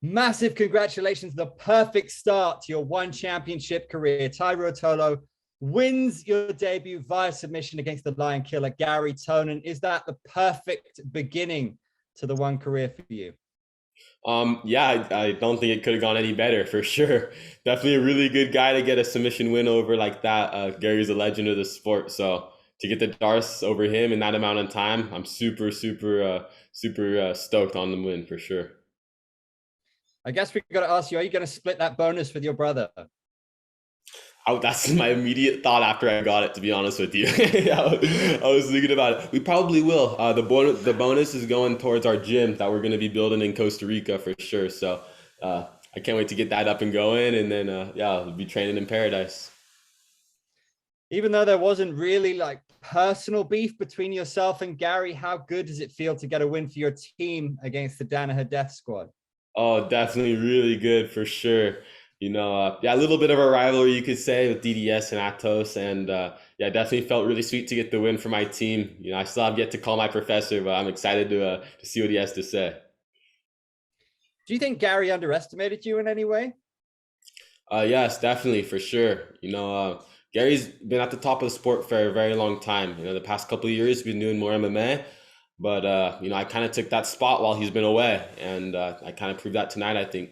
Massive congratulations. The perfect start to your one championship career. Tye Ruotolo wins your debut via submission against the Lion Killer, Garry Tonon. Is that the perfect beginning to the one career for you? Yeah, I don't think it could have gone any better for sure. Definitely a really good guy to get a submission win over like that. Gary's a legend of the sport, so to get the Darce over him in that amount of time, I'm super stoked on the win for sure. I guess we got to ask you, are you going to split that bonus with your brother? That's my immediate thought after I got it, to be honest with you. I was thinking about it. We probably will. The bonus is going towards our gym that we're going to be building in Costa Rica for sure. So I can't wait to get that up and going, and then yeah, I'll be training in paradise. Even though there wasn't really like personal beef between yourself and Garry, how good does it feel to get a win for your team against the Danaher Death Squad? Oh, definitely really good for sure. Yeah, a little bit of a rivalry you could say with DDS and Atos, and yeah, definitely felt really sweet to get the win for my team. I still have yet to call my professor, but I'm excited to see what he has to say. Do you think Garry underestimated you in any way? Yes, definitely for sure. Gary's been at the top of the sport for a very long time. The past couple of years, he's been doing more MMA, but I kind of took that spot while he's been away, and I kind of proved that tonight, I think.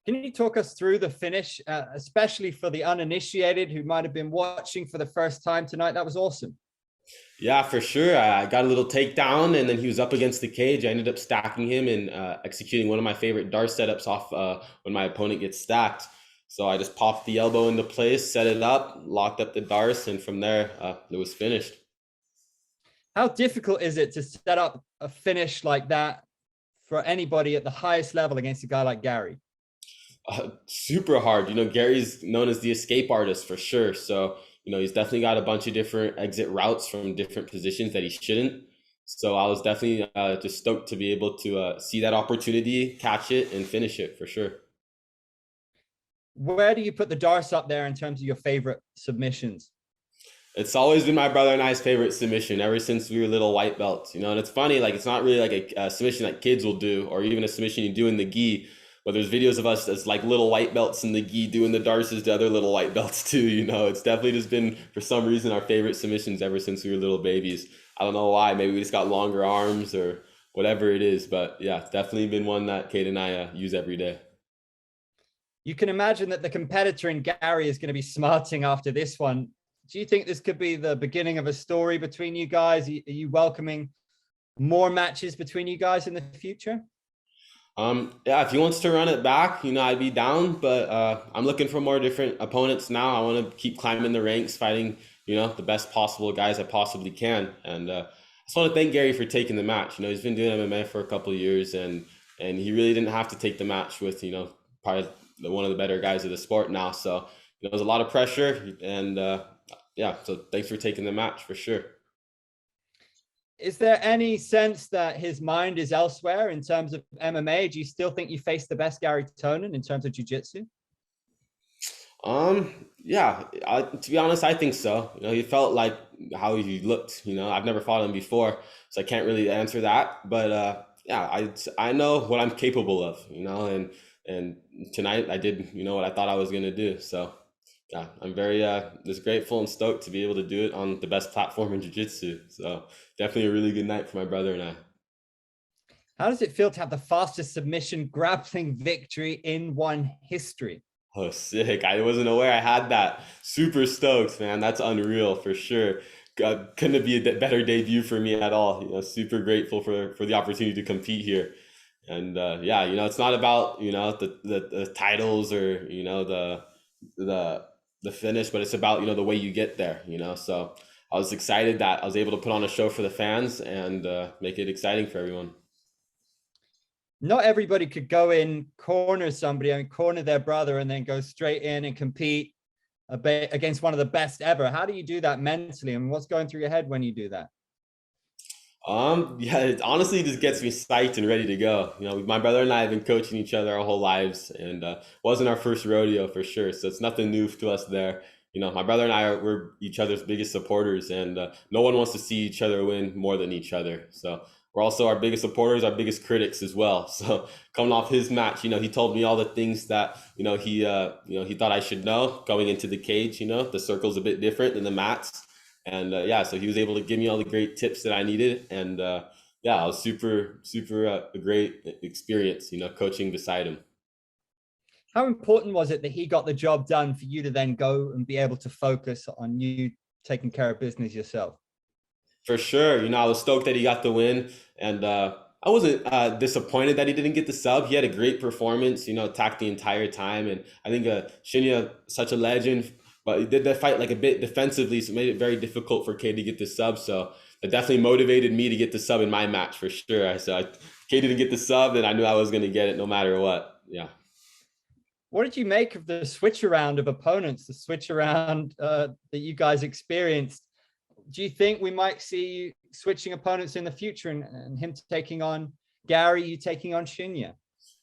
Can you talk us through the finish, especially for the uninitiated who might have been watching for the first time tonight? That was awesome. Yeah, for sure. I got a little takedown, and then he was up against the cage. I ended up stacking him and executing one of my favorite dart setups off when my opponent gets stacked. So I just popped the elbow into place, set it up, locked up the darts, and from there it was finished. How difficult is it to set up a finish like that for anybody at the highest level against a guy like Garry? Super hard. Gary's known as the escape artist for sure. So, he's definitely got a bunch of different exit routes from different positions that he shouldn't. So I was definitely just stoked to be able to see that opportunity, catch it, and finish it for sure. Where do you put the Darce up there in terms of your favorite submissions? It's always been my brother and I's favorite submission ever since we were little white belts. And it's funny, like it's not really like a submission that kids will do, or even a submission you do in the gi. But there's videos of us as like little white belts in the gi doing the darces to other little white belts too. It's definitely just been for some reason our favorite submissions ever since we were little babies. I don't know why. Maybe we just got longer arms or whatever it is. But yeah, it's definitely been one that Kate and I use every day. You can imagine that the competitor in Garry is going to be smarting after this one. Do you think this could be the beginning of a story between you guys? Are you welcoming more matches between you guys in the future? Yeah, if he wants to run it back, I'd be down, but I'm looking for more different opponents now. I want to keep climbing the ranks, fighting, the best possible guys I possibly can. And I just want to thank Gary for taking the match. He's been doing MMA for a couple of years, and he really didn't have to take the match with, probably one of the better guys of the sport now. So, there's a lot of pressure, and yeah, so thanks for taking the match for sure. Is there any sense that his mind is elsewhere in terms of MMA? Do you still think you face the best Garry Tonon in terms of jiu-jitsu? Yeah, to be honest, I think so. He felt like how he looked. I've never fought him before, so I can't really answer that. But yeah, I know what I'm capable of. And tonight I did what I thought I was gonna do. So yeah, I'm very just grateful and stoked to be able to do it on the best platform in jiu-jitsu. So definitely a really good night for my brother and I. How does it feel to have the fastest submission grappling victory in one history? Oh, sick. I wasn't aware I had that. Super stoked, man. That's unreal for sure. God, couldn't be a better debut for me at all. Super grateful for the opportunity to compete here. And yeah, it's not about, the titles or, the the finish, but it's about, the way you get there, So I was excited that I was able to put on a show for the fans and make it exciting for everyone. Not everybody could go in, corner somebody, and corner their brother, and then go straight in and compete against one of the best ever. How do you do that mentally? And what's going through your head when you do that? Yeah, it honestly just gets me psyched and ready to go. My brother and I have been coaching each other our whole lives, and wasn't our first rodeo for sure. So it's nothing new to us there. My brother and we're each other's biggest supporters, and no one wants to see each other win more than each other. So we're also our biggest supporters, our biggest critics as well. So coming off his match, you know, he told me all the things that, he thought I should know going into the cage. You know, the circle's a bit different than the mats. And yeah, so he was able to give me all the great tips that I needed. And yeah, it was super a great experience, you know, coaching beside him. How important was it that he got the job done for you to then go and be able to focus on you taking care of business yourself? For sure. You know, I was stoked that he got the win, and I wasn't disappointed that he didn't get the sub. He had a great performance, you know, attacked the entire time. And I think Shinya, such a legend, but he did the fight like a bit defensively, so it made it very difficult for K to get the sub. So it definitely motivated me to get the sub in my match for sure. K didn't get the sub, and I knew I was going to get it no matter what. Yeah. What did you make of the switch around of opponents, the switch around that you guys experienced? Do you think we might see you switching opponents in the future and him taking on Garry, you taking on Shinya?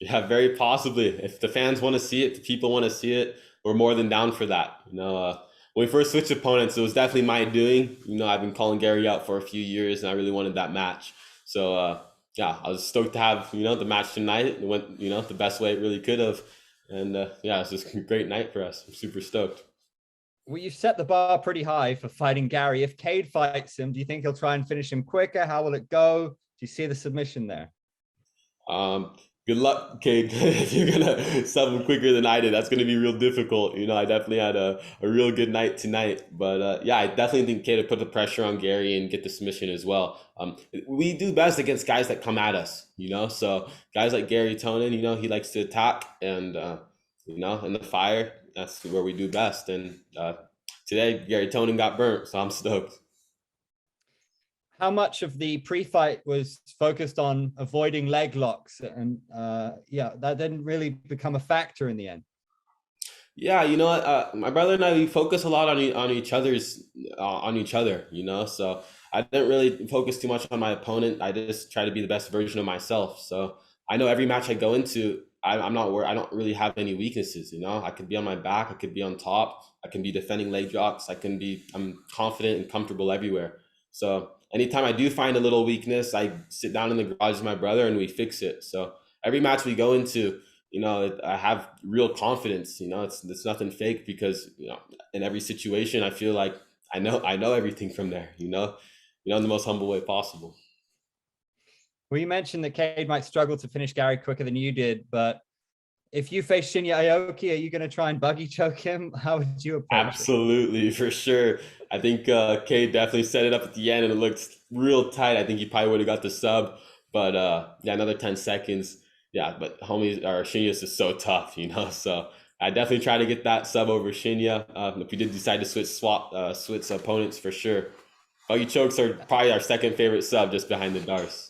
Yeah, very possibly. If the fans want to see it, the people want to see it, we're more than down for that. You know, when we first switched opponents, it was definitely my doing. You know, I've been calling Garry out for a few years, and I really wanted that match. So yeah, I was stoked to have, you know, the match tonight. It went, you know, the best way it really could have. And yeah, it's just a great night for us. I'm super stoked. Well, you've set the bar pretty high for fighting Garry. If Cade fights him, do you think he'll try and finish him quicker? How will it go? Do you see the submission there? Good luck, Cade. If you're gonna sub him quicker than I did, that's gonna be real difficult. You know, I definitely had a real good night tonight. But yeah, I definitely think Cade would put the pressure on Garry and get the submission as well. We do best against guys that come at us, you know. So guys like Garry Tonon, you know, he likes to attack and you know, in the fire, that's where we do best. And today, Garry Tonon got burnt, so I'm stoked. How much of the pre-fight was focused on avoiding leg locks? And yeah, that didn't really become a factor in the end. Yeah, you know what? My brother and I, we focus a lot on each other. You know, so I didn't really focus too much on my opponent. I just try to be the best version of myself. So I know every match I go into, I'm not worried. I don't really have any weaknesses. You know, I could be on my back, I could be on top, I can be defending leg drops. I'm confident and comfortable everywhere. So anytime I do find a little weakness, I sit down in the garage with my brother and we fix it. So every match we go into, you know, I have real confidence. You know, it's nothing fake because, you know, in every situation, I feel like I know everything from there. In the most humble way possible. Well, you mentioned that Cade might struggle to finish Garry quicker than you did, but if you face Shinya Aoki, are you going to try and buggy choke him? How would you approach Absolutely, for sure. I think Cade definitely set it up at the end, and it looked real tight. I think he probably would have got the sub, but yeah, another 10 seconds. Yeah, but homies or Shinya's is so tough, you know. So I definitely try to get that sub over Shinya. If we did decide to switch opponents for sure. Buggy chokes are probably our second favorite sub, just behind the Darce.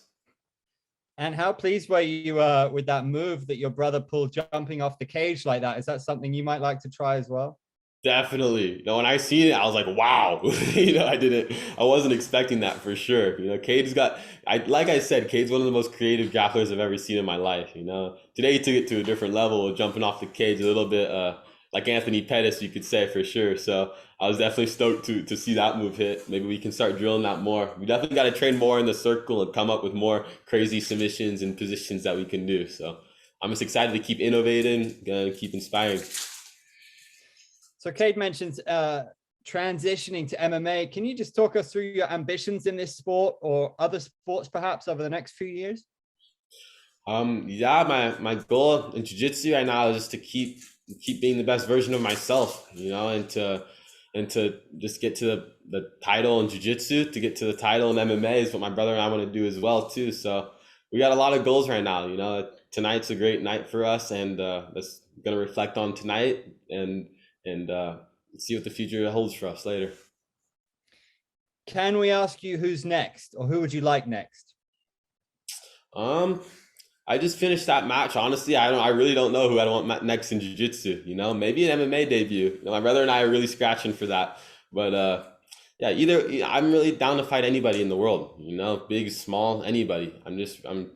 And how pleased were you with that move that your brother pulled, jumping off the cage like that? Is that something you might like to try as well? Definitely. You know, when I seen it, I was like, wow. You know, I wasn't expecting that for sure. You know, like I said, Cade's one of the most creative grapplers I've ever seen in my life. You know, today he took it to a different level, jumping off the cage a little bit, like Anthony Pettis, you could say for sure. So I was definitely stoked to see that move hit. Maybe we can start drilling that more. We definitely got to train more in the circle and come up with more crazy submissions and positions that we can do. So I'm just excited to keep innovating, gonna keep inspiring. So Cade mentions transitioning to MMA. Can you just talk us through your ambitions in this sport or other sports perhaps over the next few years? Yeah, my goal in jiu-jitsu right now is just to keep being the best version of myself, you know, and to just get to the title in jiu-jitsu, to get to the title in MMA is what my brother and I want to do as well too. So we got a lot of goals right now. You know, tonight's a great night for us, and that's gonna reflect on tonight and see what the future holds for us later. Can we ask you who's next, or who would you like next? I just finished that match. Honestly, I really don't know who I want next in jiu-jitsu. You know, maybe an MMA debut. You know, my brother and I are really scratching for that. But yeah, I'm really down to fight anybody in the world. You know, big, small, anybody. I'm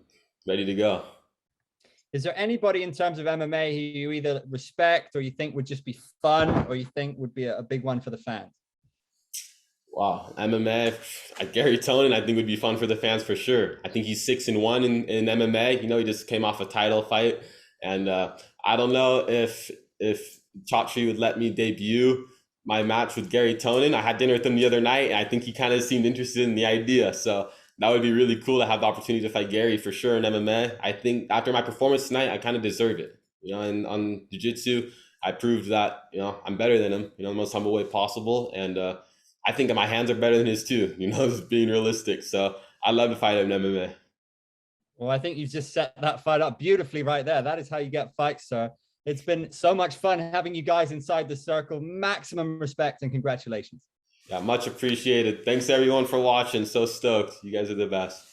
ready to go. Is there anybody in terms of MMA who you either respect or you think would just be fun or you think would be a big one for the fans? Wow, MMA, Garry Tonon, I think would be fun for the fans for sure. I think he's 6-1 in MMA. You know, he just came off a title fight, and I don't know if Chatri would let me debut my match with Garry Tonon. I had dinner with him the other night, and I think he kind of seemed interested in the idea. So that would be really cool to have the opportunity to fight Garry for sure in MMA. I think after my performance tonight, I kind of deserve it. You know, and on jiu-jitsu, I proved that, you know, I'm better than him, you know, the most humble way possible. And I think my hands are better than his too, you know, just being realistic. So I'd love to fight him in MMA. Well, I think you've just set that fight up beautifully right there. That is how you get fights, sir. It's been so much fun having you guys inside the circle. Maximum respect and congratulations. Yeah, much appreciated. Thanks everyone for watching. So stoked. You guys are the best.